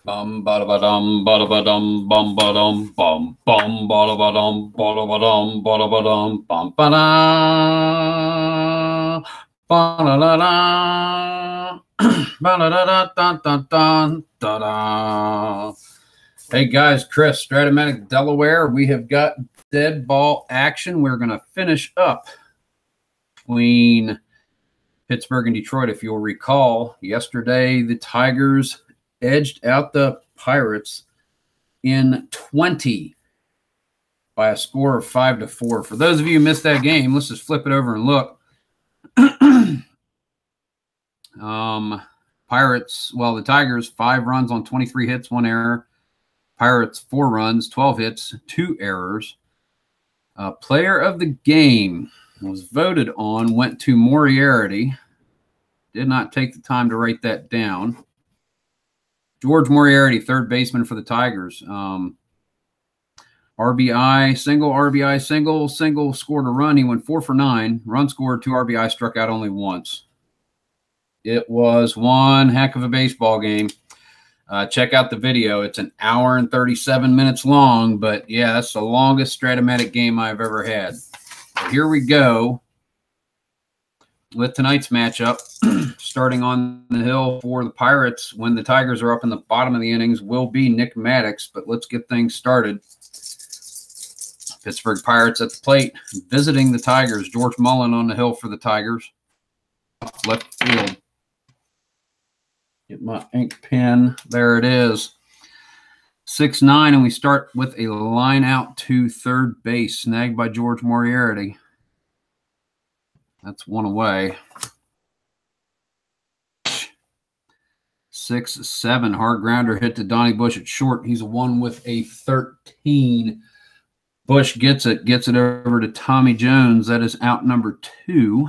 Bum ba da ba dum ba da ba dum bum ba dum bum bum ba da ba dum ba da ba dum ba da ba dum bum ba da ba da da da ba da da da da da da da da. Hey guys, Chris, strat-o-matic Delaware. We have got dead ball action. We're going to finish up between Pittsburgh and Detroit. If you'll recall, yesterday the Tigers edged out the Pirates in 20 by a score of 5-4. For those of you who missed that game, let's just flip it over and look. Pirates, well, the Tigers, 5 runs on 23 hits, 1 error. Pirates, 4 runs, 12 hits, 2 errors. Player of the game was voted on, went to Moriarty. Did not take the time to write that down. George Moriarty, third baseman for the Tigers. RBI single, scored a run. He went 4 for 9. Run scored, 2 RBI, struck out only once. It was one heck of a baseball game. Check out the video. It's an hour and 37 minutes long, but yeah, that's the longest strat-o-matic game I've ever had. So here we go with tonight's matchup. Starting on the hill for the Pirates when the Tigers are up in the bottom of the innings will be Nick Maddox, but let's get things started. Pittsburgh Pirates at the plate, visiting the Tigers. George Mullen on the hill for the Tigers. Left field. Get my ink pen. There it is. 6-9, and we start with a line out to third base, snagged by George Moriarty. That's 1 away. 6-7, hard grounder hit to Donnie Bush at short. He's a 1 with a 13. Bush gets it over to Tommy Jones. That is out number 2.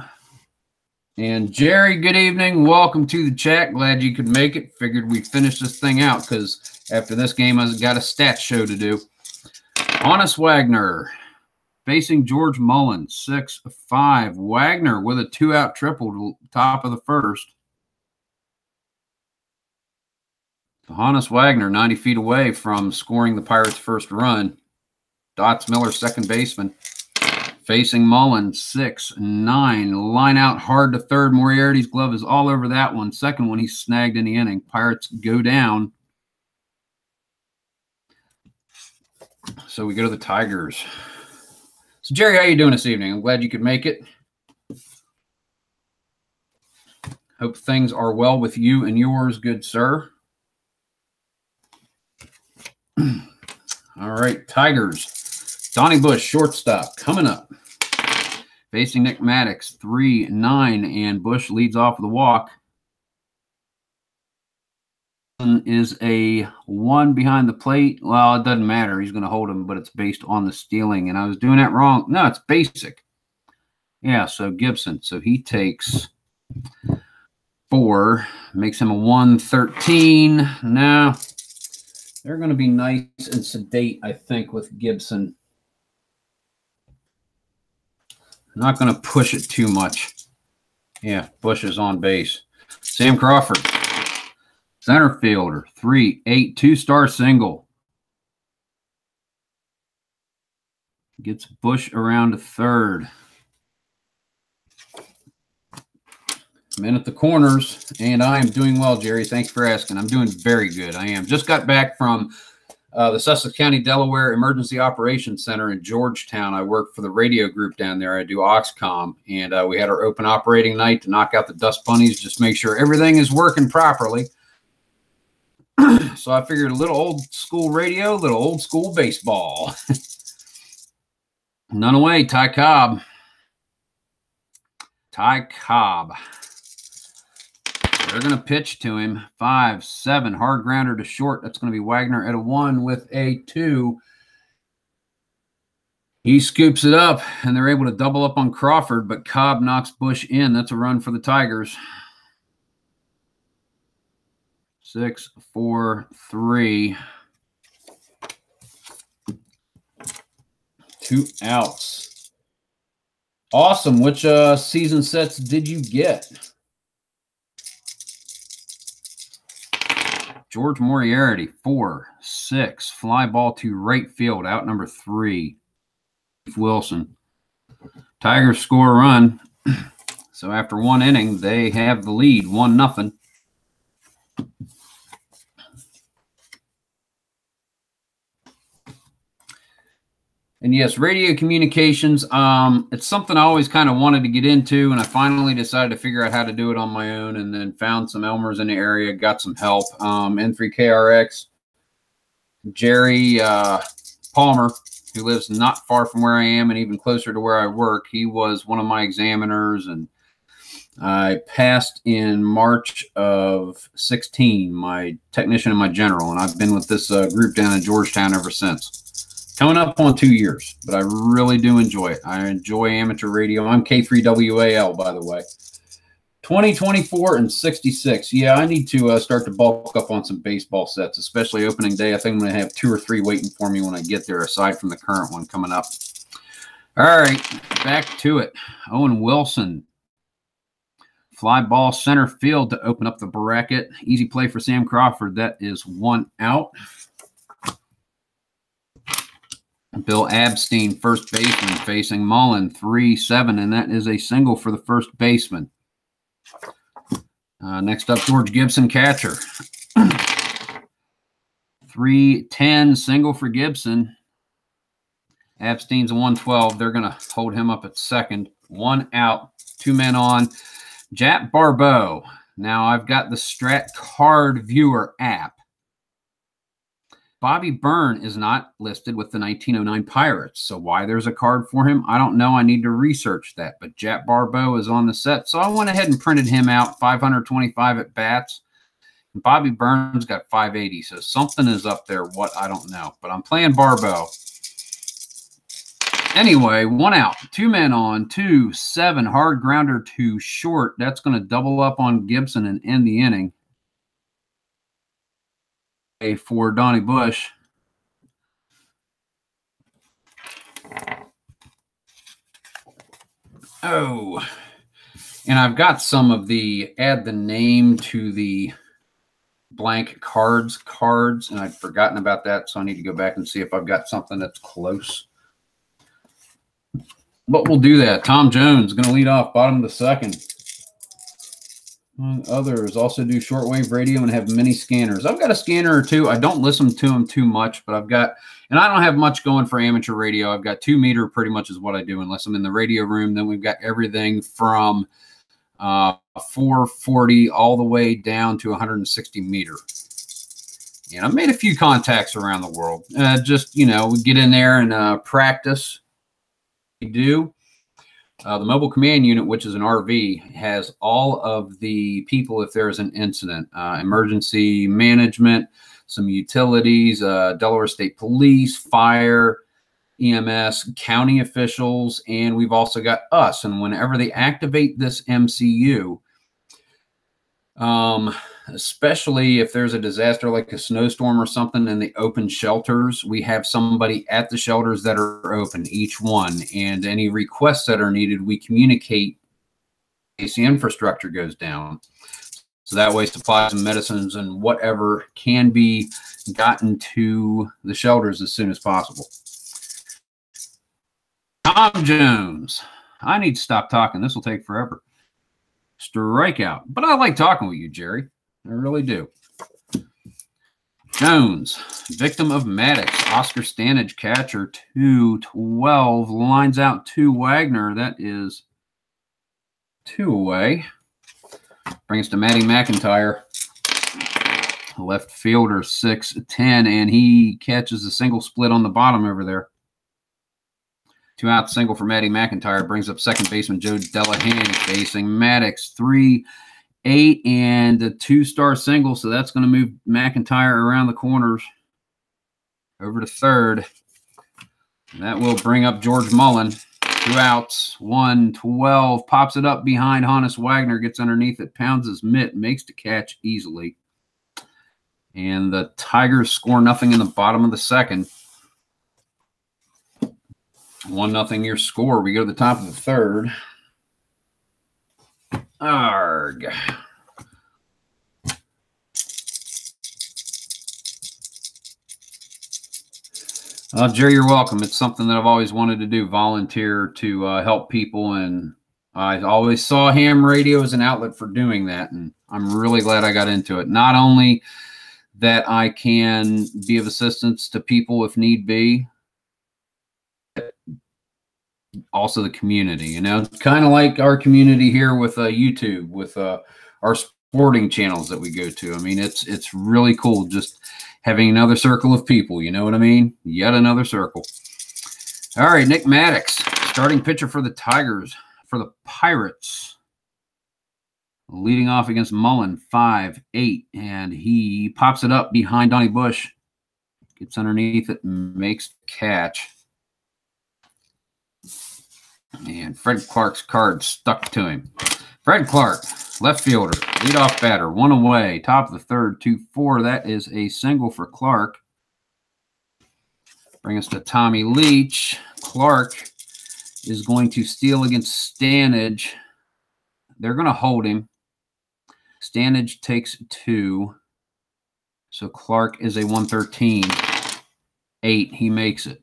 And Jerry, good evening. Welcome to the chat. Glad you could make it. Figured we'd finish this thing out because after this game, I've got a stat show to do. Honest Wagner facing George Mullen, 6-5. Wagner with a 2-out triple to top of the first. Honest Wagner, 90 feet away from scoring the Pirates' first run. Dots Miller, second baseman. Facing Mullen, 6-9. Line out hard to third. Moriarty's glove is all over that one. Second one, he snagged in the inning. Pirates go down. So we go to the Tigers. So, Jerry, how you doing this evening? I'm glad you could make it. Hope things are well with you and yours, good sir. All right, Tigers. Donnie Bush, shortstop, coming up. Facing Nick Maddox, 3-9, and Bush leads off with a walk. Is a 1 behind the plate. Well, it doesn't matter. He's going to hold him, but it's based on the stealing. And I was doing that wrong. No, it's basic. Yeah, so Gibson. So he takes 4, makes him a 1-13. Now, they're going to be nice and sedate, I think, with Gibson. Not going to push it too much. Yeah, Bush is on base. Sam Crawford, center fielder, 3-8, 2-star single. Gets Bush around to third. I'm in at the corners, and I am doing well, Jerry. Thanks for asking. I'm doing very good. I am. Just got back from the Sussex County, Delaware Emergency Operations Center in Georgetown. I work for the radio group down there. I do Oxcom, and we had our open operating night to knock out the dust bunnies, just make sure everything is working properly. So I figured a little old school radio, a little old school baseball. None away, Ty Cobb. Ty Cobb. They're going to pitch to him. 5-7. Hard grounder to short. That's going to be Wagner at a 1 with a 2. He scoops it up, and they're able to double up on Crawford, but Cobb knocks Bush in. That's a run for the Tigers. 6-4-3. 2 outs. Awesome. Which season sets did you get? George Moriarty, 4-6. Fly ball to right field, out number 3. Wilson. Tigers score a run. So after 1 inning, they have the lead, 1-0. And yes, radio communications, it's something I always kind of wanted to get into, and I finally decided to figure out how to do it on my own, and then found some Elmers in the area, got some help. N3KRX, Jerry Palmer, who lives not far from where I am and even closer to where I work, he was one of my examiners, and I passed in March of 16, my technician and my general, and I've been with this group down in Georgetown ever since. Coming up on 2 years, but I really do enjoy it. I enjoy amateur radio. I'm K3WAL, by the way. 2024 and 66. Yeah, I need to start to bulk up on some baseball sets, especially opening day. I think I'm going to have 2 or 3 waiting for me when I get there, aside from the current one coming up. All right, back to it. Owen Wilson. Fly ball center field to open up the bracket. Easy play for Sam Crawford. That is 1 out. Bill Abstein, first baseman, facing Mullen, 3-7, and that is a single for the first baseman. Next up, George Gibson, catcher. 3-10, single for Gibson. Abstein's a 112. They're going to hold him up at second. 1 out, 2 men on. Jap Barbeau. Now, I've got the Strat Card Viewer app. Bobby Byrne is not listed with the 1909 Pirates, so why there's a card for him, I don't know. I need to research that, but Jap Barbeau is on the set, so I went ahead and printed him out, 525 at bats. And Bobby Byrne's got 580, so something is up there, what, I don't know, but I'm playing Barbeau. Anyway, 1 out, 2 men on, 2-7, hard grounder to short. That's going to double up on Gibson and end the inning. For Donnie Bush. Oh, and I've got some of the add the name to the blank cards, and I'd forgotten about that, so I need to go back and see if I've got something that's close. But we'll do that. Tom Jones going to lead off, bottom of the second. Among others, also do shortwave radio and have mini scanners. I've got a scanner or 2. I don't listen to them too much, but I've got, and I don't have much going for amateur radio. I've got 2 meter pretty much is what I do, unless I'm in the radio room. Then we've got everything from 440 all the way down to 160 meter. And I've made a few contacts around the world. Just, you know, we get in there and practice. We do. The mobile command unit, which is an RV, has all of the people if there's an incident. Emergency management, some utilities, Delaware State Police, fire, EMS, county officials, and we've also got us. And whenever they activate this MCU, especially if there's a disaster like a snowstorm or something in the open shelters, we have somebody at the shelters that are open, each one, and any requests that are needed, we communicate in case the infrastructure goes down. So that way supplies and medicines and whatever can be gotten to the shelters as soon as possible. Tom Jones. I need to stop talking. This will take forever. Strikeout. But I like talking with you, Jerry. I really do. Jones, victim of Maddox. Oscar Stanage, catcher, 2-12. Lines out to Wagner. That is 2 away. Brings to Matty McIntyre. Left fielder, 6-10. And he catches a single split on the bottom over there. 2 out single for Matty McIntyre. Brings up second baseman Joe Delahanty facing Maddox. 3-8 and a 2-star single. So that's going to move McIntyre around the corners over to third. And that will bring up George Mullen. 2 outs. 1-12. Pops it up behind Honus Wagner. Gets underneath it. Pounds his mitt. Makes the catch easily. And the Tigers score nothing in the bottom of the second. 1-0 your score. We go to the top of the third. Arg. Jerry, you're welcome. It's something that I've always wanted to do, volunteer to help people. And I always saw ham radio as an outlet for doing that. And I'm really glad I got into it. Not only that I can be of assistance to people if need be, also the community, you know, kind of like our community here with YouTube, with our sporting channels that we go to. I mean, it's really cool just having another circle of people, you know what I mean? Yet another circle. All right, Nick Maddox, starting pitcher for the Tigers, for the Pirates. Leading off against Mullen, 5-8, and he pops it up behind Donnie Bush. Gets underneath it and makes the catch. And Fred Clark's card stuck to him. Fred Clark, left fielder, leadoff batter, one away, top of the third, 2-4. That is a single for Clark. Bring us to Tommy Leach. Clark is going to steal against Stanage. They're going to hold him. Stanage takes 2. So Clark is a 113. 8, he makes it.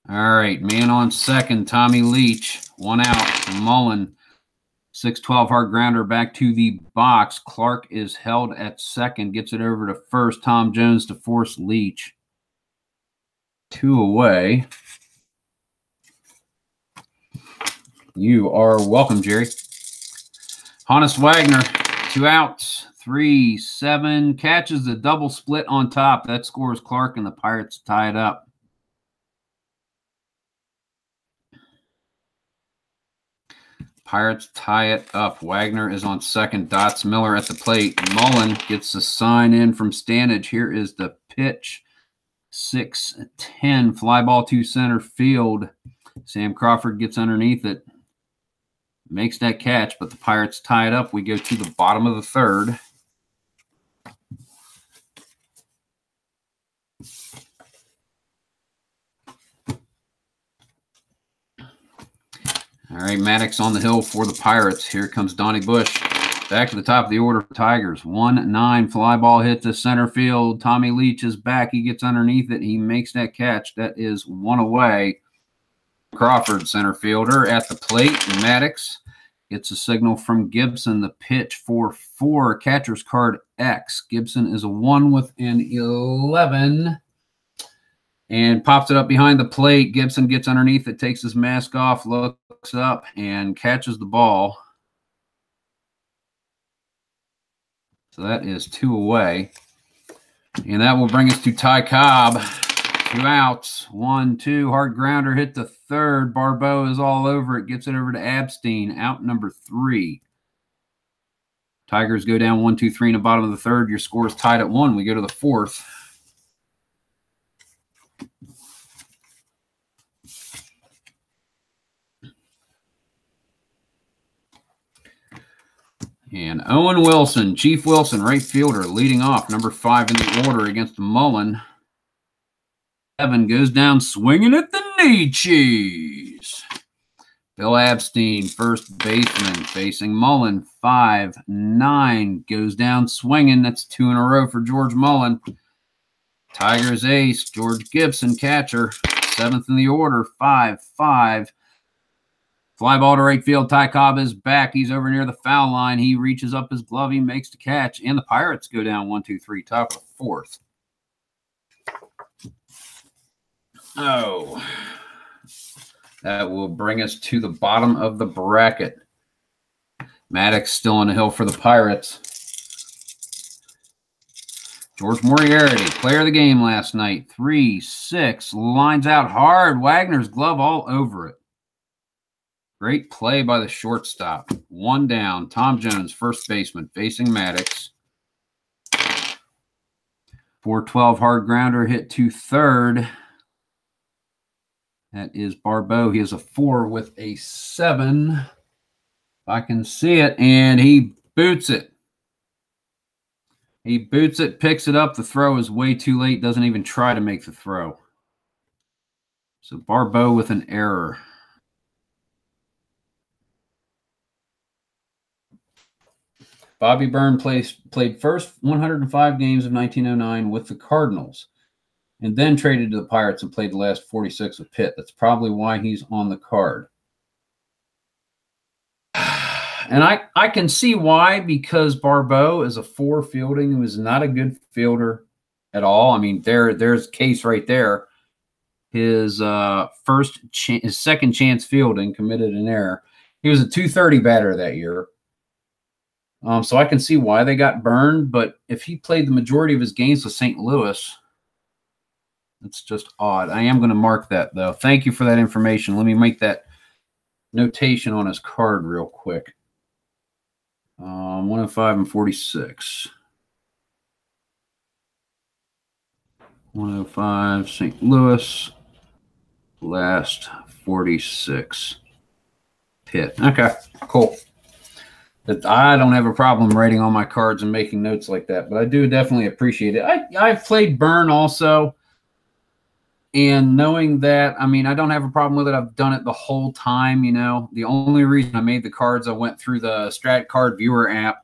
All right, man on second, Tommy Leach. 1 out, Mullen. 6-12 hard grounder back to the box. Clark is held at second, gets it over to first. Tom Jones to force Leach. 2 away. You are welcome, Jerry. Honus Wagner, 2 outs, 3-7. Catches the double split on top. That scores Clark, and the Pirates tie it up. Pirates tie it up. Wagner is on second. Dots Miller at the plate. Mullen gets the sign in from Stanage. Here is the pitch. 6-10. Fly ball to center field. Sam Crawford gets underneath it. Makes that catch, but the Pirates tie it up. We go to the bottom of the third. All right, Maddox on the hill for the Pirates. Here comes Donnie Bush. Back to the top of the order for Tigers. 1-9, fly ball hit to center field. Tommy Leach is back. He gets underneath it. He makes that catch. That is 1 away. Crawford, center fielder, at the plate. Maddox gets a signal from Gibson. The pitch for 4. Catcher's card X. Gibson is a 1 with an 11. And pops it up behind the plate. Gibson gets underneath it, takes his mask off, looks up, and catches the ball. So that is 2 away. And that will bring us to Ty Cobb. 2 outs, 1-2. Hard grounder hit to third. Barbeau is all over it. Gets it over to Abstein. Out number 3. Tigers go down 1-2-3 in the bottom of the third. Your score is tied at 1. We go to the fourth. And Owen Wilson, Chief Wilson, right fielder, leading off, number 5 in the order against Mullen. 7 goes down swinging at the knee cheese. Bill Abstein, first baseman, facing Mullen. 5-9 goes down swinging. That's 2 in a row for George Mullen. Tigers ace, George Gibson, catcher, 7th in the order. 5-5. Fly ball to right field. Ty Cobb is back. He's over near the foul line. He reaches up his glove. He makes the catch. And the Pirates go down 1-2-3, top of the fourth. Oh. That will bring us to the bottom of the bracket. Maddox still on the hill for the Pirates. George Moriarty, player of the game last night. 3-6. Lines out hard. Wagner's glove all over it. Great play by the shortstop. 1 down. Tom Jones, first baseman, facing Maddox. 4-12 hard grounder hit to third. That is Barbeau. He has a 4 with a 7. If I can see it. And he boots it. He boots it, picks it up. The throw is way too late. Doesn't even try to make the throw. So Barbeau with an error. Bobby Byrne played first 105 games of 1909 with the Cardinals, and then traded to the Pirates and played the last 46 with Pitt. That's probably why he's on the card. And I can see why, because Barbeau is a 4 fielding who is not a good fielder at all. I mean, there's a case right there. His second chance fielding, committed an error. He was a 230 batter that year. So I can see why they got burned. But if he played the majority of his games with St. Louis, that's just odd. I am going to mark that, though. Thank you for that information. Let me make that notation on his card real quick. 105 and 46. 105, St. Louis. Last 46. Pitt. Okay, cool. I don't have a problem writing on my cards and making notes like that, but I do definitely appreciate it. I've played Byrne also, and knowing that, I mean, I don't have a problem with it. I've done it the whole time, you know. The only reason I made the cards, I went through the Strat Card Viewer app,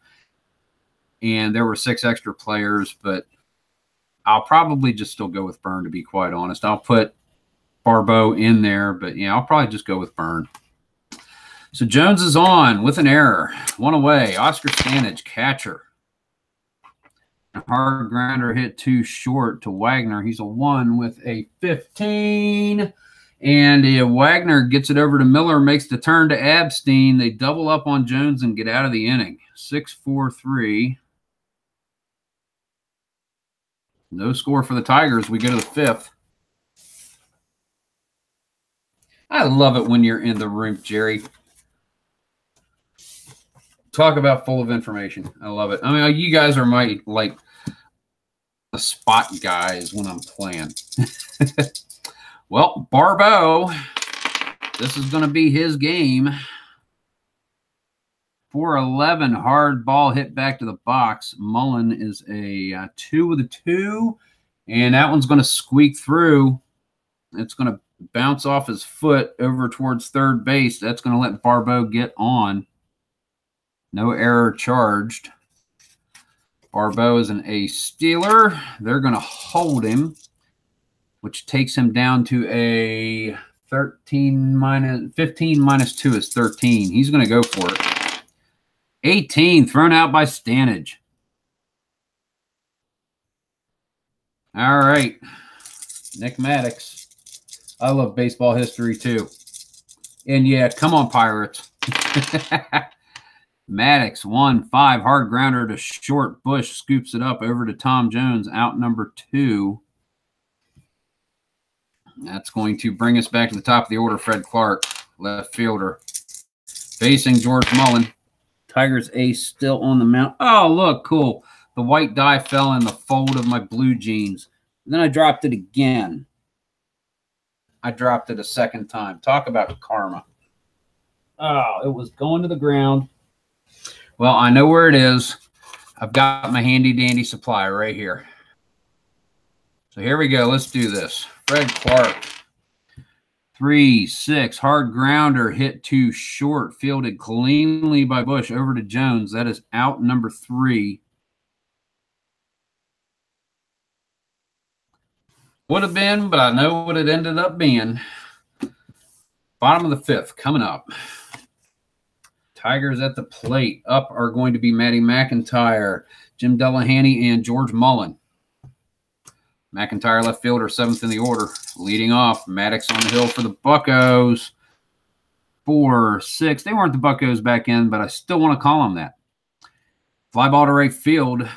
and there were 6 extra players, but I'll probably just still go with Byrne, to be quite honest. I'll put Barbeau in there, but yeah, I'll probably just go with Byrne. So Jones is on with an error. 1 away. Oscar Stanage, catcher. A hard grounder hit too short to Wagner. He's a 1 with a 15. And Wagner gets it over to Miller, makes the turn to Abstein. They double up on Jones and get out of the inning. 6-4-3. No score for the Tigers. We go to the 5th. I love it when you're in the room, Jerry. Talk about full of information. I love it. I mean, you guys are my, like, the spot guys when I'm playing. Well, Barbeau, this is going to be his game. 411, hard ball hit back to the box. Mullen is a 2 with a 2, and that one's going to squeak through. It's going to bounce off his foot over towards third base. That's going to let Barbeau get on. No error charged. Barbeau is an ace stealer. They're going to hold him, which takes him down to a 15 minus 2 is 13. He's going to go for it. 18 thrown out by Stanage. All right. Nick Maddox. I love baseball history too. And yeah, come on, Pirates. Maddox, 1-5, hard grounder to short. Bush scoops it up over to Tom Jones, out number 2. That's going to bring us back to the top of the order. Fred Clark, left fielder, facing George Mullen. Tigers ace still on the mound. Oh, look, cool. The white dye fell in the fold of my blue jeans. And then I dropped it again. I dropped it a second time. Talk about karma. Oh, it was going to the ground. Well, I know where it is. I've got my handy-dandy supply right here. So here we go. Let's do this. Fred Clark. 3-6. Hard grounder hit too short. Fielded cleanly by Bush over to Jones. That is out number 3. Would have been, but I know what it ended up being. Bottom of the 5th coming up. Tigers at the plate. Up are going to be Matty McIntyre, Jim Delahanty, and George Mullen. McIntyre, left fielder, 7th in the order. Leading off, Maddox on the hill for the Buccos. 4-6. They weren't the Buccos back in, but I still want to call them that. Fly ball to right field.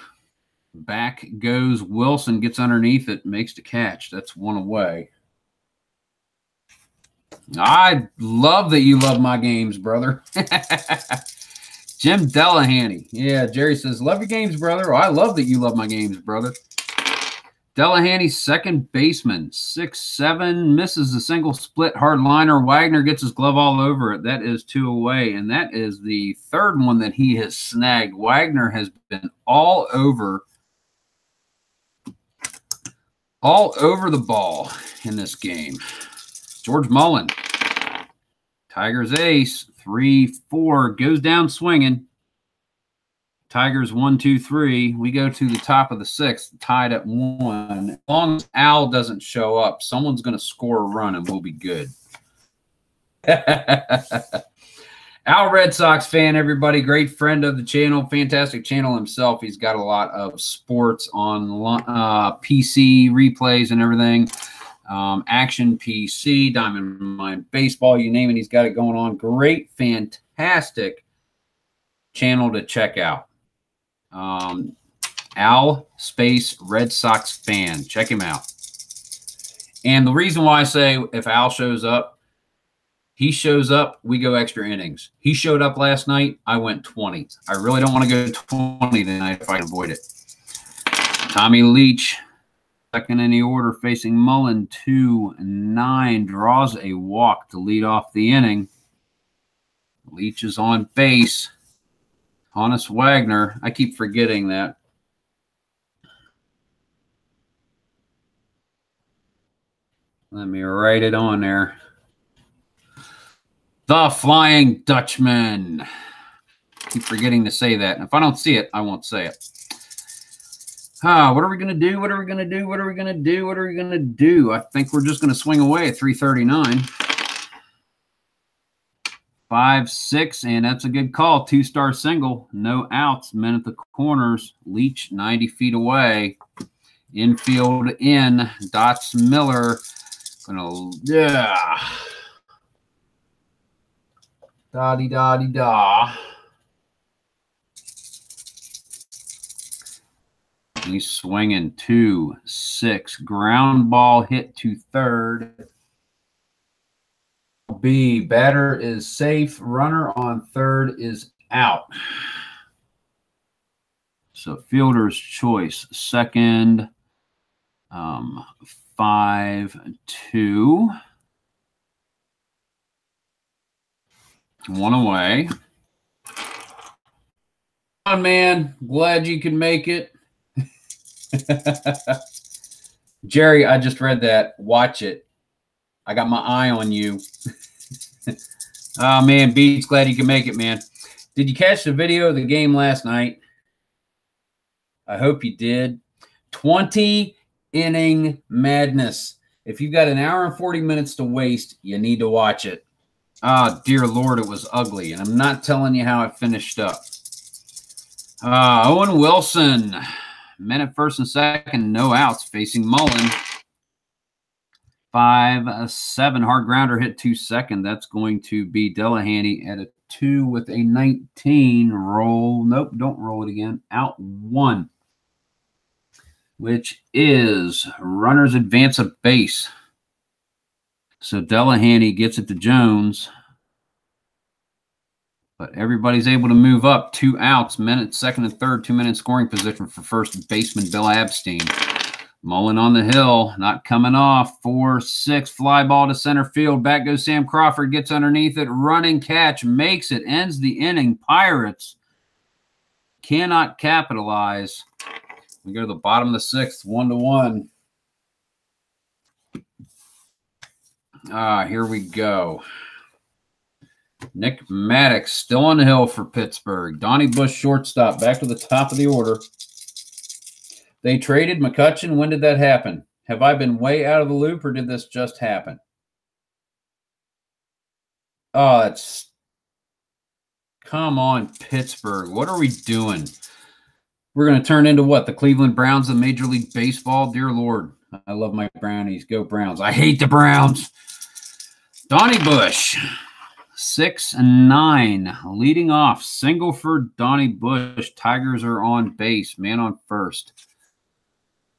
Back goes Wilson, gets underneath it, makes the catch. That's 1 away. I love that you love my games, brother. Jim Delahanty. Yeah, Jerry says, love your games, brother. Oh, I love that you love my games, brother. Delahanty, second baseman, 6'7", misses the single split hard liner. Wagner gets his glove all over it. That is 2 away, and that is the 3rd one that he has snagged. Wagner has been all over the ball in this game. George Mullen, Tigers ace, 3-4, goes down swinging. Tigers 1, 2, 3. We go to the top of the 6th, tied at 1. As long as Al doesn't show up, someone's going to score a run and we'll be good. Al Red Sox fan, everybody. Great friend of the channel. Fantastic channel himself. He's got a lot of sports on PC replays and everything. Action PC, Diamond Mine Baseball, you name it. He's got it going on. Great, fantastic channel to check out. Al Space Red Sox fan. Check him out. And the reason why I say if Al shows up, he shows up, we go extra innings. He showed up last night. I went 20. I really don't want to go 20 tonight if I can avoid it. Tommy Leach, second in the order, facing Mullen, 2-9, draws a walk to lead off the inning. Leach is on base. Honus Wagner, I keep forgetting that. Let me write it on there. The Flying Dutchman. Keep forgetting to say that. And if I don't see it, I won't say it. What are we going to do? What are we going to do? What are we going to do? What are we going to do? I think we're just going to swing away at 339. 5-6, and that's a good call. 2-star single. No outs. Men at the corners. Leach 90 feet away. Infield in. Dots Miller. Yeah. Da-dee-da-dee-da. He's swinging 2-6. Ground ball hit to third. B, batter is safe. Runner on third is out. So fielder's choice. Second, 5-2. 1 away. Come on, man. Glad you can make it. Jerry, I just read that. Watch it. I got my eye on you. Oh, man, Beats, glad you can make it, man. Did you catch the video of the game last night? I hope you did. 20-inning madness. If you've got an hour and 40 minutes to waste, you need to watch it. Ah, dear Lord, it was ugly. And I'm not telling you how it finished up. Owen Wilson. Men at first and second, no outs, facing Mullen. 5-7, hard grounder hit to second. That's going to be Delahanty at a 2 with a 19. Roll. Nope, don't roll it again. Out 1, which is runners advance a base. So Delahanty gets it to Jones. But everybody's able to move up. 2 outs. Men at second and third. 2 men in scoring position for first baseman Bill Abstein. Mullen on the hill. Not coming off. 4-6. Fly ball to center field. Back goes Sam Crawford. Gets underneath it. Running catch. Makes it. Ends the inning. Pirates cannot capitalize. We go to the bottom of the 6th. 1-1. Here we go. Nick Maddox still on the hill for Pittsburgh. Donnie Bush, shortstop, back to the top of the order. They traded McCutchen. When did that happen? Have I been way out of the loop, or did this just happen? Oh, that's... Come on, Pittsburgh. What are we doing? We're going to turn into what? The Cleveland Browns of Major League Baseball? Dear Lord. I love my Brownies. Go Browns. I hate the Browns. Donnie Bush. 6-9. Leading off. Single for Donnie Bush. Tigers are on base. Man on first.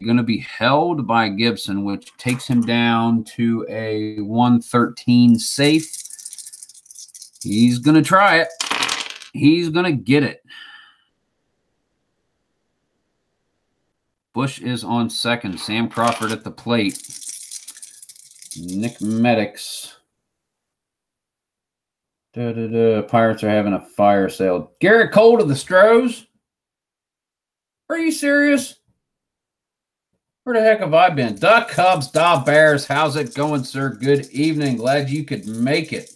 Going to be held by Gibson, which takes him down to a 113 safe. He's going to try it. He's going to get it. Bush is on second. Sam Crawford at the plate. Nick Maddox. Pirates are having a fire sale. Garrett Cole to the Stros? Are you serious? Where the heck have I been? Da Cubs, da Bears. How's it going, sir? Good evening. Glad you could make it.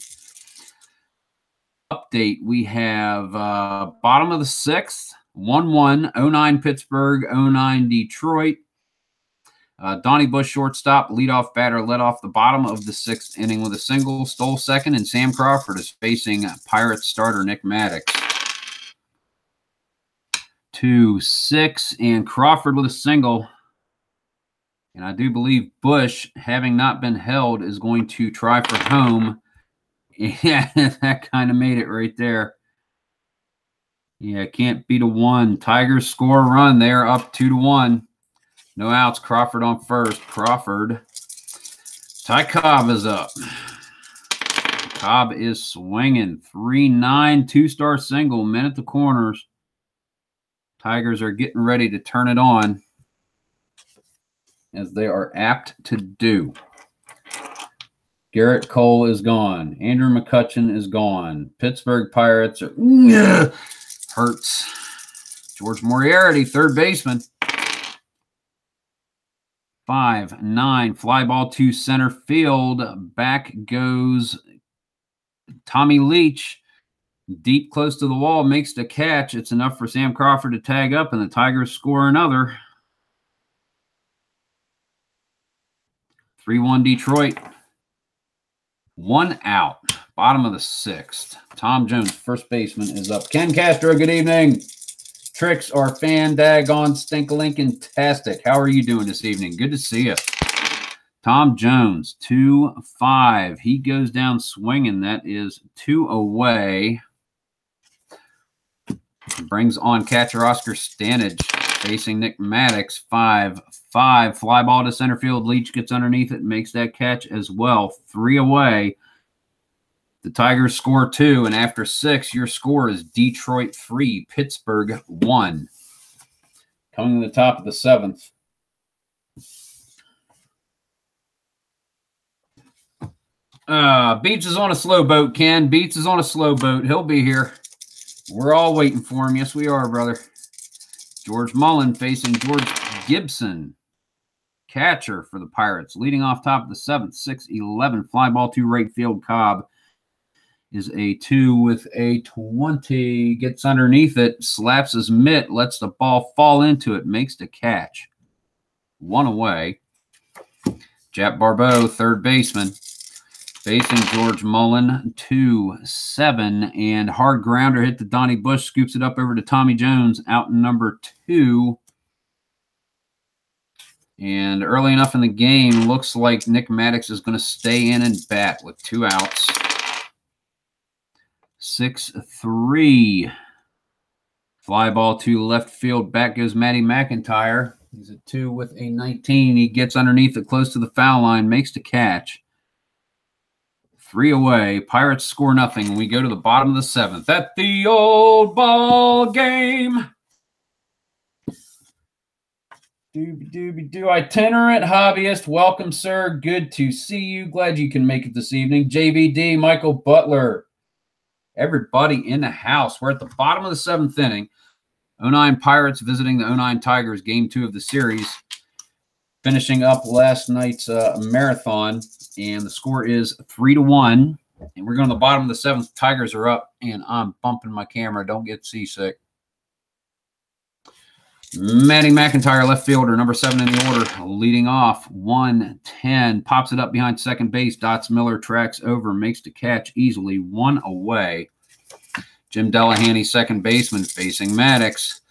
Update. We have bottom of the 6th. 1-1, 09 Pittsburgh, 09 Detroit. Donnie Bush, shortstop, leadoff batter, led off the bottom of the 6th inning with a single, stole second, and Sam Crawford is facing Pirates starter Nick Maddox. 2-6, and Crawford with a single. And I do believe Bush, having not been held, is going to try for home. Yeah, that kind of made it right there. Yeah, can't beat a 1. Tigers score a run. They're up 2-1. No outs. Crawford on first. Crawford. Ty Cobb is up. Cobb is swinging. 3-9, 2-star single. Men at the corners. Tigers are getting ready to turn it on, as they are apt to do. Garrett Cole is gone. Andrew McCutchen is gone. Pittsburgh Pirates are hurts. George Moriarty, third baseman. 5-9, fly ball to center field. Back goes Tommy Leach. Deep close to the wall, makes the catch. It's enough for Sam Crawford to tag up, and the Tigers score another. 3-1 Detroit. 1 out. Bottom of the 6th. Tom Jones, first baseman, is up. Ken Castro, good evening. Tricks are fan-daggone stink-a-linkin-tastic. How are you doing this evening? Good to see you. Tom Jones, 2-5. He goes down swinging. That is 2 away. Brings on catcher Oscar Stanage, facing Nick Maddox. 5-5. Fly ball to center field. Leach gets underneath it and makes that catch as well. 3 away. The Tigers score 2, and after 6, your score is Detroit 3, Pittsburgh 1. Coming to the top of the 7th. Beats is on a slow boat, Ken. Beats is on a slow boat. He'll be here. We're all waiting for him. Yes, we are, brother. George Mullen facing George Gibson. Catcher for the Pirates. Leading off top of the 7th, 6-11. Fly ball to right field. Cobb is a 2 with a 20. Gets underneath it, slaps his mitt, lets the ball fall into it, makes the catch. 1 away. Jap Barbeau, third baseman, facing George Mullen. 2-7, and hard grounder hit to Donnie Bush, scoops it up over to Tommy Jones, out number 2. And early enough in the game, looks like Nick Maddox is going to stay in and bat with 2 outs. 6-3. Fly ball to left field. Back goes Matty McIntyre. He's a 2 with a 19. He gets underneath it close to the foul line, makes the catch. 3 away. Pirates score nothing. We go to the bottom of the 7th. At the old ball game. Dooby-dooby-doo. Itinerant hobbyist. Welcome, sir. Good to see you. Glad you can make it this evening. JVD, Michael Butler. Everybody in the house. We're at the bottom of the 7th inning. 09 Pirates visiting the 09 Tigers, game 2 of the series. Finishing up last night's marathon, and the score is 3-1. And we're going to the bottom of the 7th. Tigers are up, and I'm bumping my camera. Don't get seasick. Matty McIntyre, left fielder, number 7 in the order, leading off. 1-10, pops it up behind second base. Dots Miller, tracks over, makes the catch easily. 1 away. Jim Delahanty, second baseman, facing Maddox.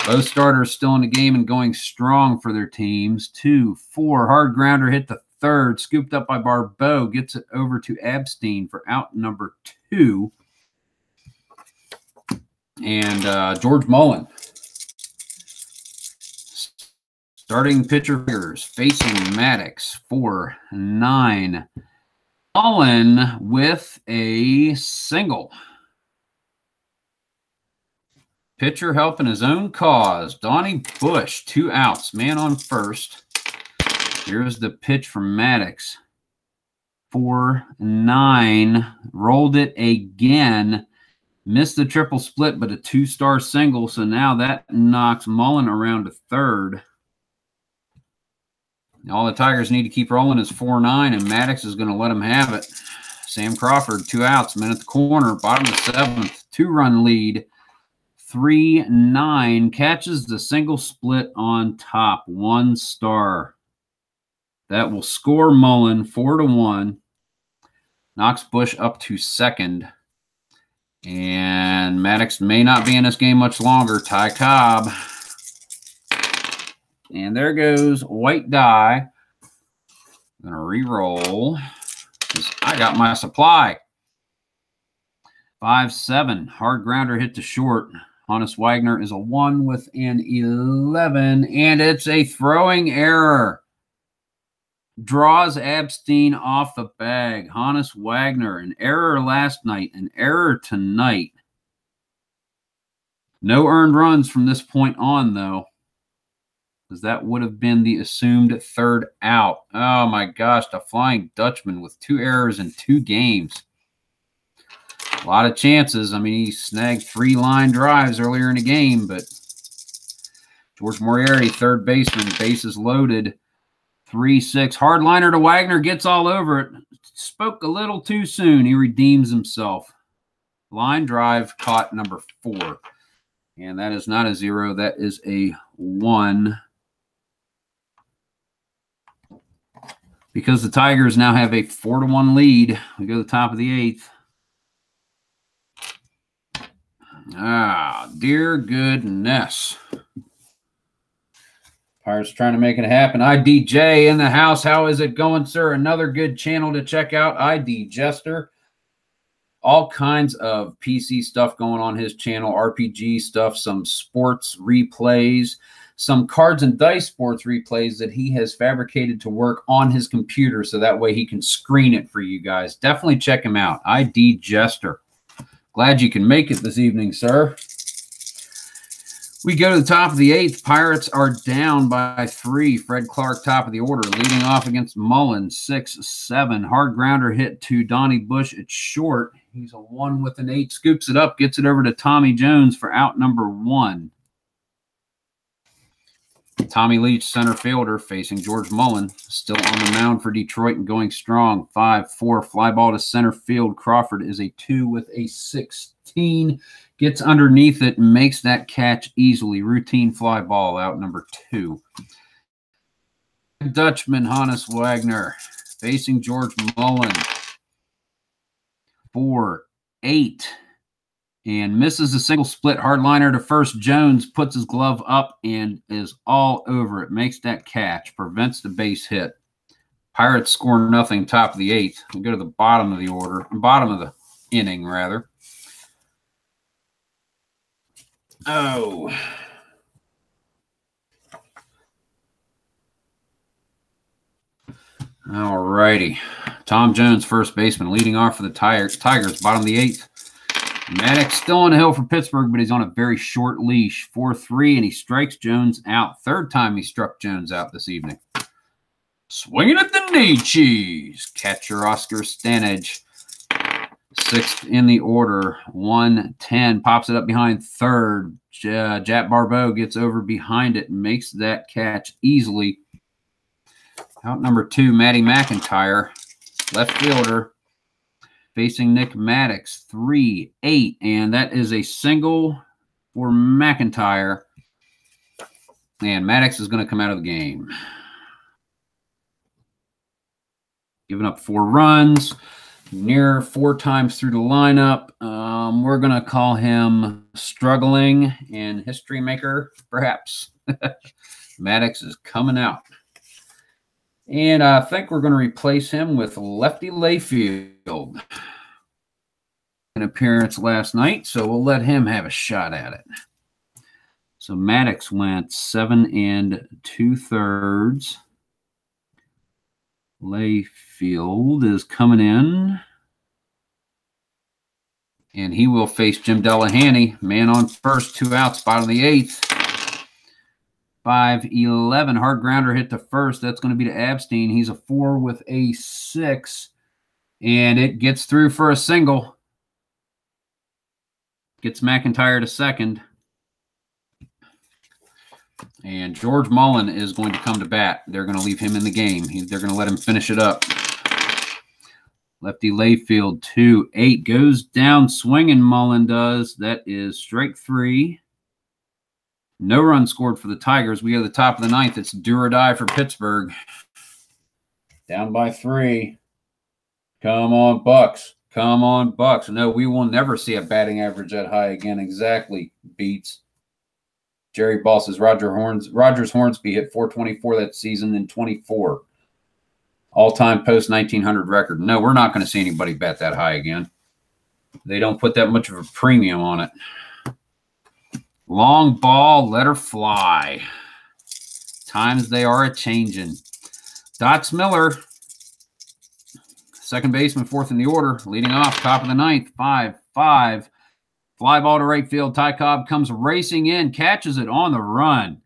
Both starters still in the game and going strong for their teams. 2-4, hard grounder hit the third, scooped up by Barbeau, gets it over to Abstein for out number 2. And George Mullen. Starting pitcher facing Maddox. 4-9. Mullen with a single. Pitcher helping his own cause. Donnie Bush, 2 outs. Man on first. Here's the pitch from Maddox. 4-9. Rolled it again. Missed the triple split, but a 2-star single. So now that knocks Mullen around to third. All the Tigers need to keep rolling is 4-9, and Maddox is going to let him have it. Sam Crawford, 2 outs, men at the corner, bottom of the 7th, 2-run lead. 4-3-9. Catches the single split on top. 1 star. That will score Mullen 4-1. Knocks Bush up to second. And Maddox may not be in this game much longer. Ty Cobb. And there goes white die. I'm going to re-roll. I got my supply. 5-7. Hard grounder hit to short. Honest Wagner is a 1 with an 11. And it's a throwing error. Draws Abstein off the bag. Honest Wagner, an error last night, an error tonight. No earned runs from this point on, though, because that would have been the assumed third out. Oh, my gosh, the Flying Dutchman with 2 errors in 2 games. A lot of chances. I mean, he snagged 3 line drives earlier in the game, but George Moriarty, third baseman, bases loaded. 3-6. Hardliner to Wagner, gets all over it. Spoke a little too soon. He redeems himself. Line drive caught number 4. And that is not a 0. That is a 1. Because the Tigers now have a 4-1 lead. We go to the top of the 8th. Ah, dear goodness. Pirates trying to make it happen. IDJ in the house. How is it going, sir? Another good channel to check out. ID Jester. All kinds of PC stuff going on his channel. RPG stuff, some sports replays, some cards and dice sports replays that he has fabricated to work on his computer so that way he can screen it for you guys. Definitely check him out. ID Jester. Glad you can make it this evening, sir. We go to the top of the 8th. Pirates are down by 3. Fred Clark, top of the order, leading off against Mullen, 6-7. Hard grounder hit to Donnie Bush at short. He's a 1 with an 8. Scoops it up, gets it over to Tommy Jones for out number 1. Tommy Leach, center fielder, facing George Mullen. Still on the mound for Detroit and going strong. 5-4. Fly ball to center field. Crawford is a 2 with a 16. Gets underneath it and makes that catch easily. Routine fly ball, out number 2. Dutchman, Honest Wagner, facing George Mullen. 4-8. And misses a single split. Hardliner to first. Jones puts his glove up and is all over it. Makes that catch. Prevents the base hit. Pirates score nothing, top of the 8th. We go to the bottom of the order. Bottom of the inning, rather. Oh. All righty. Tom Jones, first baseman, leading off for the Tigers. Bottom of the 8th. Maddox still on the hill for Pittsburgh, but he's on a very short leash. 4-3, and he strikes Jones out. Third time he struck Jones out this evening. Swinging at the knee cheese. Catcher Oscar Stanage. 6th in the order. 1-10. Pops it up behind third. Jack Barbeau gets over behind it and makes that catch easily. Out number 2, Matty McIntyre. Left fielder. Facing Nick Maddox, 3-8, and that is a single for McIntyre. And Maddox is going to come out of the game. Giving up 4 runs, near 4 times through the lineup. We're going to call him struggling and history maker, perhaps. Maddox is coming out. And I think we're going to replace him with Lefty Layfield. An appearance last night, so we'll let him have a shot at it. So Maddox went 7 2/3. Layfield is coming in. And he will face Jim Delahanty. Man on first, 2 outs, bottom of the 8th. 5-11. Hard grounder hit to first. That's going to be to Abstein. He's a 4 with a 6. And it gets through for a single. Gets McIntyre to second. And George Mullen is going to come to bat. They're going to leave him in the game. They're going to let him finish it up. Lefty Layfield, 2-8. Goes down swinging, Mullen does. That is strike 3. No run scored for the Tigers. We go to the top of the ninth. It's do or die for Pittsburgh. Down by 3. Come on, Bucks. Come on, Bucks. No, we will never see a batting average that high again. Exactly, Beats. Jerry Ball says Rogers Hornsby hit 424 that season in 24. All-time post-1900 record. No, we're not going to see anybody bat that high again. They don't put that much of a premium on it. Long ball, let her fly. Times they are a-changing. Dots Miller, second baseman, fourth in the order, leading off, top of the ninth, 5-5. Fly ball to right field. Ty Cobb comes racing in, catches it on the run.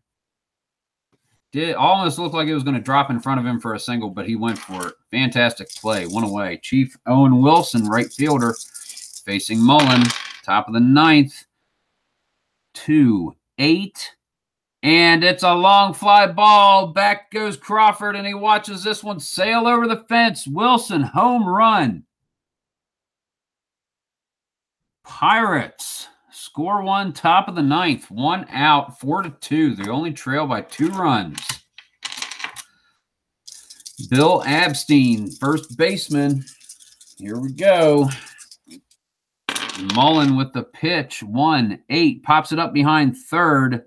Did almost look like it was going to drop in front of him for a single, but he went for it. Fantastic play. One away. Chief Owen Wilson, right fielder, facing Mullen. Top of the ninth. 2-8. And it's a long fly ball. Back goes Crawford, and he watches this one sail over the fence. Wilson, home run. Pirates score 1, top of the ninth. 1 out, 4-2. They only trail by 2 runs. Bill Abstein, first baseman. Here we go. Mullen with the pitch. 1-8. Pops it up behind third.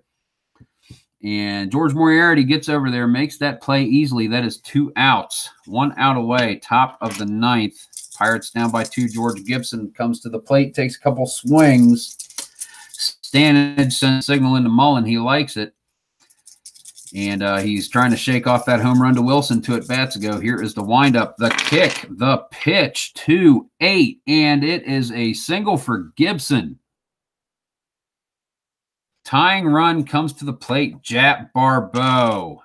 And George Moriarty gets over there, makes that play easily. That is 2 outs. 1 out away, top of the ninth. Pirates down by 2. George Gibson comes to the plate, takes a couple swings. Stanage sends a signal into Mullen. He likes it. And he's trying to shake off that home run to Wilson 2 at-bats ago. Here is the windup, the kick, the pitch, 2-8. And it is a single for Gibson. Tying run comes to the plate, Jap Barbeau.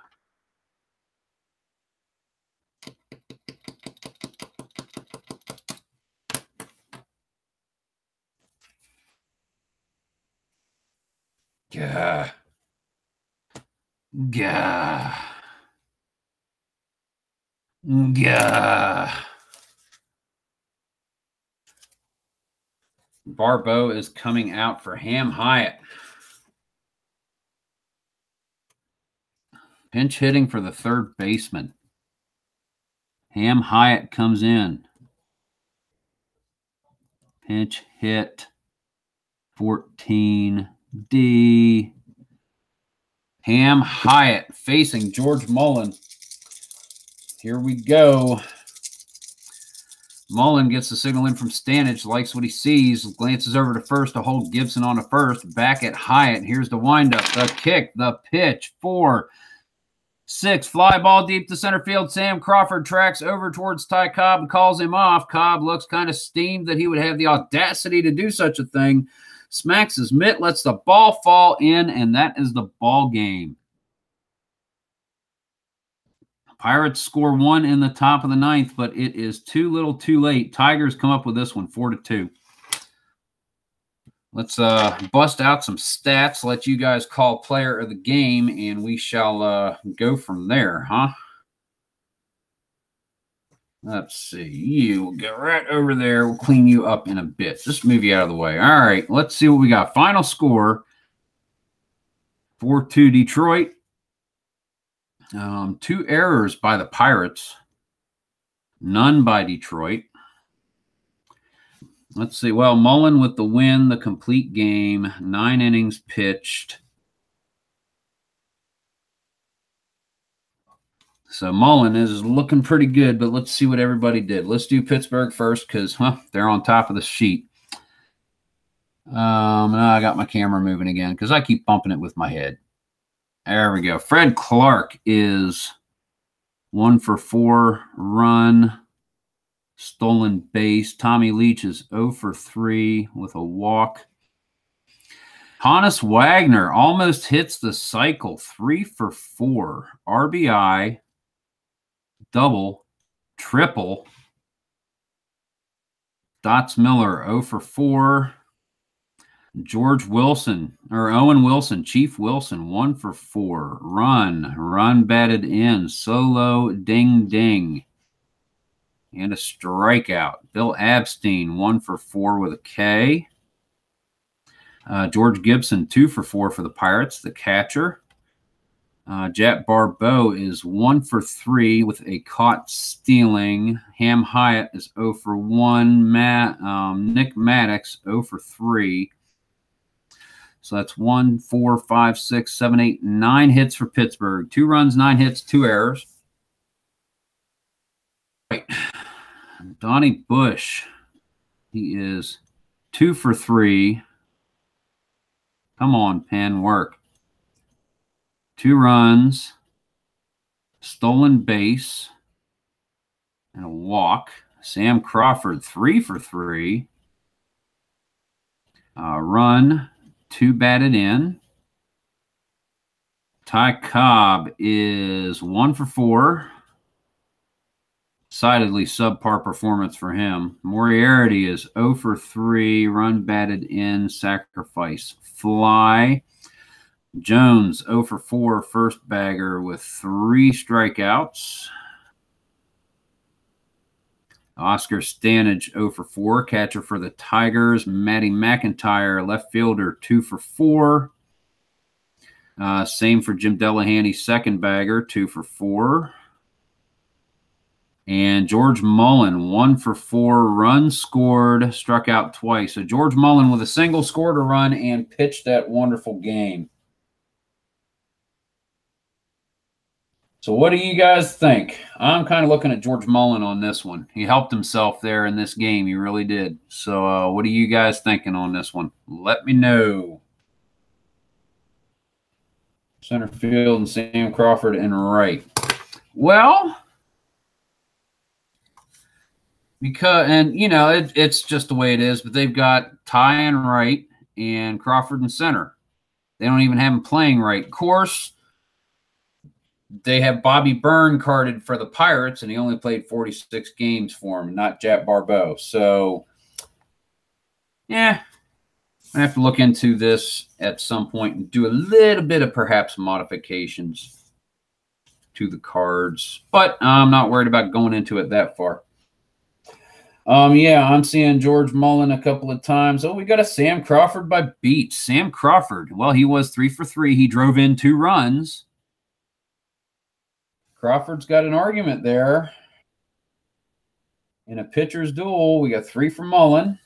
Gah. Gah. Gah. Barbeau is coming out for Ham Hyatt. Pinch hitting for the third baseman. Ham Hyatt comes in. Pinch hit. 14D. Ham Hyatt facing George Mullen. Here we go. Mullen gets the signal in from Stanage, likes what he sees, glances over to first to hold Gibson on to first. Back at Hyatt. Here's the windup, the kick, the pitch. 4-6. Fly ball deep to center field. Sam Crawford tracks over towards Ty Cobb and calls him off. Cobb looks kind of steamed that he would have the audacity to do such a thing. Smacks his mitt, lets the ball fall in, and that is the ball game. Pirates score 1 in the top of the ninth, but it is too little too late. Tigers come up with this one, 4-2. Let's bust out some stats, let you guys call player of the game, and we shall go from there, huh? Let's see. You will go right over there. We'll clean you up in a bit. Just move you out of the way. All right. Let's see what we got. Final score, 4-2 Detroit. 2 errors by the Pirates. None by Detroit. Let's see. Well, Mullen with the win, the complete game. 9 innings pitched. So Mullen is looking pretty good, but let's see what everybody did. Let's do Pittsburgh first because, they're on top of the sheet. Now I got my camera moving again because I keep bumping it with my head. There we go. Fred Clark is 1 for 4 run, stolen base. Tommy Leach is 0 for 3 with a walk. Hannes Wagner almost hits the cycle, 3 for 4. RBI, double, triple. Dots Miller, 0 for 4. George Wilson, or Owen Wilson, Chief Wilson, 1 for 4. Run batted in. Solo, ding, ding. And a strikeout. Bill Abstein, 1 for 4 with a K. George Gibson, 2 for 4 for the Pirates, the catcher. Jack Barbeau is 1 for 3 with a caught stealing. Ham Hyatt is 0 for 1. Nick Maddox, 0 for 3. So that's 1, 4, 5, 6, 7, 8, 9 hits for Pittsburgh. 2 runs, 9 hits, 2 errors. Right. Donnie Bush, he is 2 for 3. Come on, pen, work. 2 runs, stolen base, and a walk. Sam Crawford, 3 for 3. Run, 2 batted in. Ty Cobb is 1 for 4. Decidedly subpar performance for him. Moriarty is 0 for 3. Run batted in, sacrifice fly. Jones, 0 for 4, first bagger with 3 strikeouts. Oscar Stanage, 0 for 4, catcher for the Tigers. Matty McIntyre, left fielder, 2 for 4. Same for Jim Delahanty, second bagger, 2 for 4. And George Mullen, 1 for 4, runs scored, struck out twice. So George Mullen with a single scored a run and pitched that wonderful game. So what do you guys think? I'm kind of looking at George Mullen on this one. He helped himself there in this game. He really did. So what are you guys thinking on this one? Let me know. Center field and Sam Crawford and right. Well, it's just the way it is, but they've got Ty and right and Crawford and center. They don't even have him playing right. Of course, they have Bobby Byrne carded for the Pirates, and he only played 46 games for him, not Jack Barbeau. So, yeah, I have to look into this at some point and do a little bit of perhaps modifications to the cards. But I'm not worried about going into it that far. Yeah, I'm seeing George Mullen a couple of times. Oh, we got a Sam Crawford by beat. Sam Crawford, well, he was 3 for 3. He drove in 2 runs. Crawford's got an argument there. In a pitcher's duel, we got 3 for Mullen.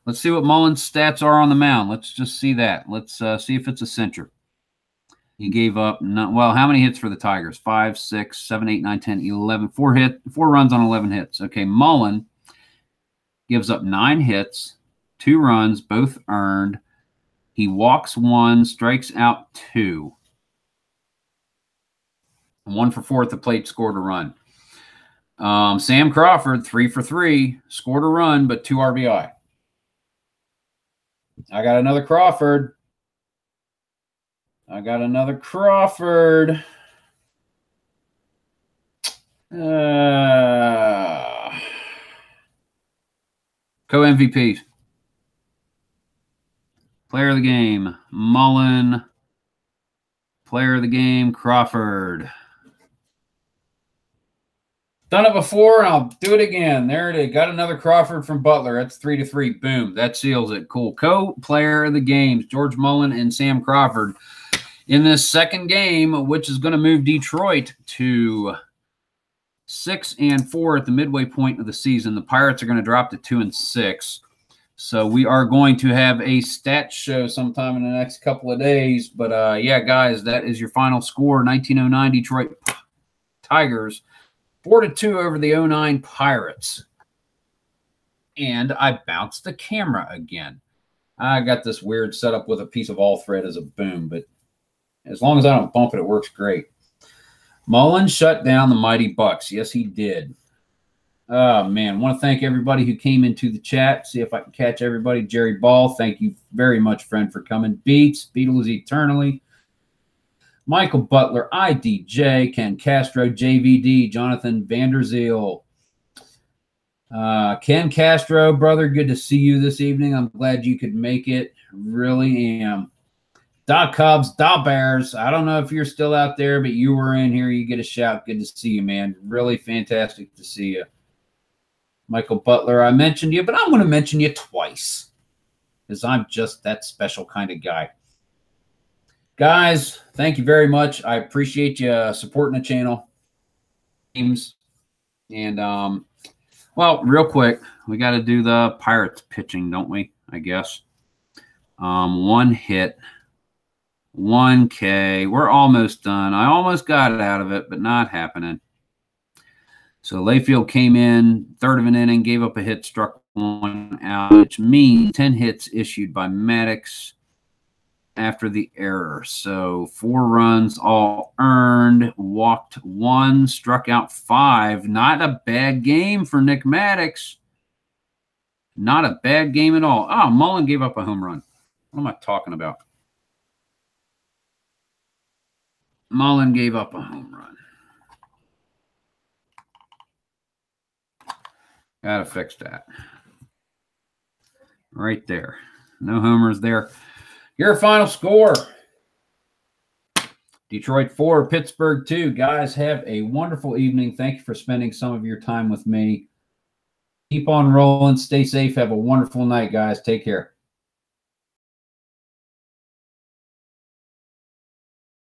Let's see what Mullen's stats are on the mound. Let's just see that. Let's see if it's a cincher. He gave up, how many hits for the Tigers? 5, 6, 7, 8, 9, 10, 11. 4 runs on 11 hits. Okay, Mullen gives up 9 hits, 2 runs, both earned. He walks 1, strikes out 2. 1 for 4 at the plate, scored a run. Sam Crawford, 3 for 3, scored a run, but 2 RBI. I got another Crawford. Co-MVPs. Player of the game, Mullen. Player of the game, Crawford. Done it before, and I'll do it again. There it is. Got another Crawford from Butler. That's 3 to 3. Boom. That seals it. Cool. Co-player of the games, George Mullen and Sam Crawford. In this second game, which is going to move Detroit to 6 and 4 at the midway point of the season. The Pirates are going to drop to 2 and 6. So we are going to have a stat show sometime in the next couple of days. But, yeah, guys, that is your final score. 1909 Detroit Tigers, 4-2 over the 09 Pirates. And I bounced the camera again. I got this weird setup with a piece of all thread as a boom, but as long as I don't bump it, it works great. Mullen shut down the mighty Bucks. Yes, he did. Oh, man. I want to thank everybody who came into the chat. See if I can catch everybody. Jerry Ball, thank you very much, friend, for coming. Beats, Beatles Eternally. Michael Butler, IDJ, Ken Castro, JVD, Jonathan Vanderzeel. Ken Castro, brother, good to see you this evening. I'm glad you could make it. Really am. Da Cubs, Da Bears. I don't know if you're still out there, but you were in here. You get a shout. Good to see you, man. Really fantastic to see you. Michael Butler, I mentioned you, but I'm going to mention you twice. because I'm just that special kind of guy. Guys, thank you very much. I appreciate you supporting the channel. And, well, real quick, we got to do the Pirates pitching, don't we? I guess. 1 hit, 1 K. We're almost done. I almost got it out of it, but not happening. So Layfield came in, 3rd of an inning, gave up a hit, struck 1 out, which means 10 hits issued by Maddox after the error. So 4 runs all earned, walked 1, struck out 5. Not a bad game for Nick Maddox. Not a bad game at all. Oh, Mullen gave up a home run. What am I talking about? Mullen gave up a home run. Gotta fix that. Right there. No homers there. Your final score. Detroit 4, Pittsburgh 2. Guys, have a wonderful evening. Thank you for spending some of your time with me. Keep on rolling. Stay safe. Have a wonderful night, guys. Take care.